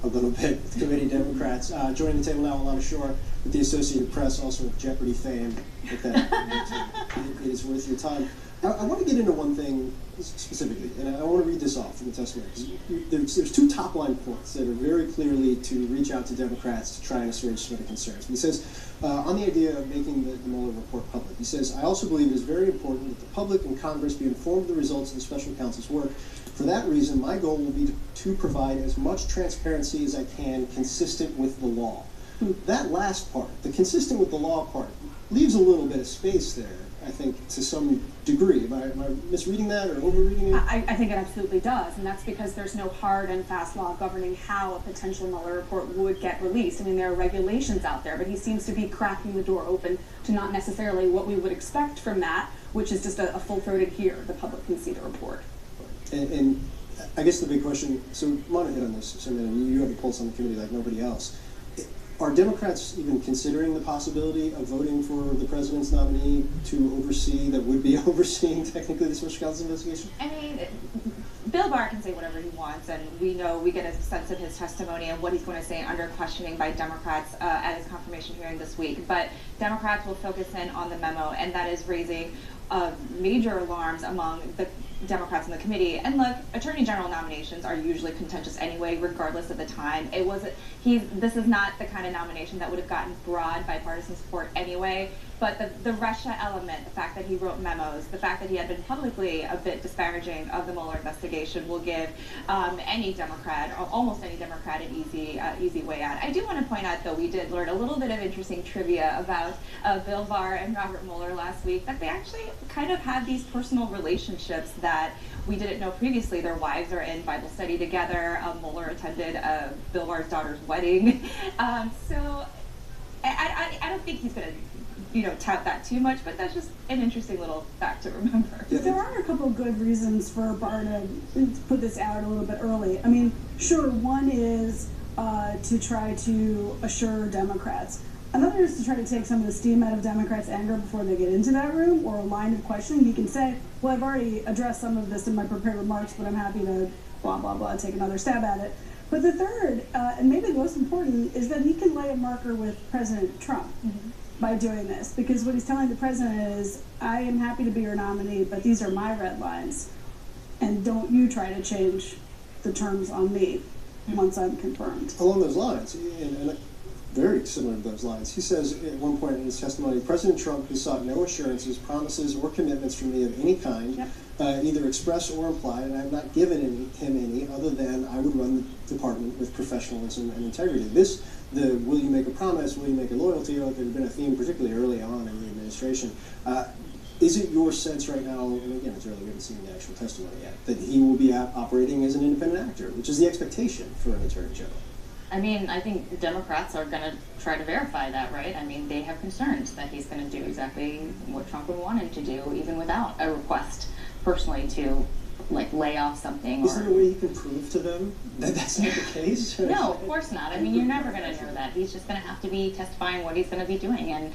a little bit with committee Democrats. Joining the table now, Alana Schor with the Associated Press, also with Jeopardy fame. With that, it is worth your time. I want to get into one thing specifically, and I want to read this off from the testimony. There's two top-line points that are very clearly to reach out to Democrats to try and assuage some of the concerns. He says, on the idea of making the Mueller report public, he says, I also believe it is very important that the public and Congress be informed of the results of the special counsel's work. For that reason, my goal will be to provide as much transparency as I can consistent with the law. That last part, the consistent with the law part, leaves a little bit of space there, I think, to some degree. Am I misreading that or overreading it? I think it absolutely does, and that's because there's no hard and fast law governing how a potential Mueller report would get released. I mean, there are regulations out there, but he seems to be cracking the door open to not necessarily what we would expect from that, which is just a full-throated here, the public can see the report. And I guess the big question, so I want to hit on this, so you have a pulse on the committee like nobody else. Are Democrats even considering the possibility of voting for the president's nominee to oversee, that would be overseeing technically the special counsel investigation? I mean, Bill Barr can say whatever he wants, and we get a sense of his testimony and what he's going to say under questioning by Democrats at his confirmation hearing this week. But Democrats will focus in on the memo, and that is raising major alarms among the Democrats in the committee. And look, Attorney General nominations are usually contentious anyway, regardless of the time. This is not the kind of nomination that would have gotten broad bipartisan support anyway. But the Russia element, the fact that he wrote memos, the fact that he had been publicly a bit disparaging of the Mueller investigation will give any Democrat, or almost any Democrat, an easy way out. I do want to point out, though, we did learn a little bit of interesting trivia about Bill Barr and Robert Mueller last week, that they actually kind of have these personal relationships that we didn't know previously. Their wives are in Bible study together. Mueller attended Bill Barr's daughter's wedding. So I don't think he's going to tout that too much, but that's just an interesting little fact to remember. There are a couple of good reasons for Barr to put this out a little bit early. I mean, sure, one is to try to assure Democrats. Another is to try to take some of the steam out of Democrats' anger before they get into that room, or a line of questioning. He can say, well, I've already addressed some of this in my prepared remarks, but I'm happy to blah, blah, blah, take another stab at it. But the third, and maybe the most important, is that he can lay a marker with President Trump. By doing this, because what he's telling the president is, I am happy to be your nominee, but these are my red lines, and don't you try to change the terms on me once I'm confirmed. Along those lines, and very similar to those lines, he says at one point in his testimony, President Trump has sought no assurances, promises, or commitments from me of any kind, either express or implied, and I have not given him any other than I would run the department with professionalism and integrity. Will you make a promise, will you make a loyalty oath, there's been a theme particularly early on in the administration. Is it your sense right now, and again it's early, we haven't seen the actual testimony yet, that he will be operating as an independent actor, which is the expectation for an Attorney General? I mean, I think the Democrats are going to try to verify that, right? I mean, they have concerns that he's going to do exactly what Trump would want him to do, even without a request personally to lay off something. Is there a way he can prove to them that that's not the case? No, of course not. I mean, you're never going to know that. He's just going to have to be testifying what he's going to be doing. And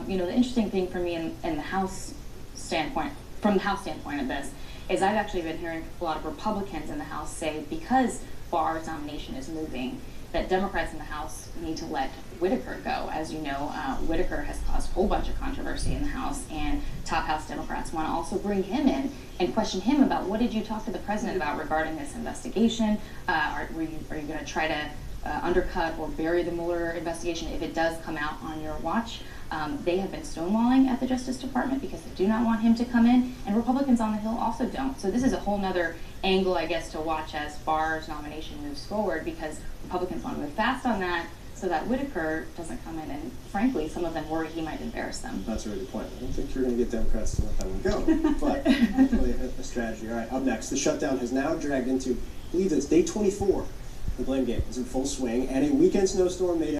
the interesting thing for me in the House standpoint, from the House standpoint of this, is I've actually been hearing a lot of Republicans in the House say, because Barr's nomination is moving, that Democrats in the House need to let Whitaker go. As you know, Whitaker has caused a whole bunch of controversy in the House, and top House Democrats want to also bring him in and question him about, what did you talk to the president about regarding this investigation? Are you going to try to undercut or bury the Mueller investigation if it does come out on your watch? They have been stonewalling at the Justice Department because they do not want him to come in, and Republicans on the Hill also don't. So this is a whole nother angle, I guess, to watch as Barr's nomination moves forward, because Republicans want to move fast on that so that Whitaker doesn't come in, and frankly, some of them worry he might embarrass them. That's a really good point. I don't think you're going to get Democrats to let that one go, but definitely a strategy. All right, up next, the shutdown has now dragged into, I believe it's day 24. The blame game is in full swing, and a weekend snowstorm made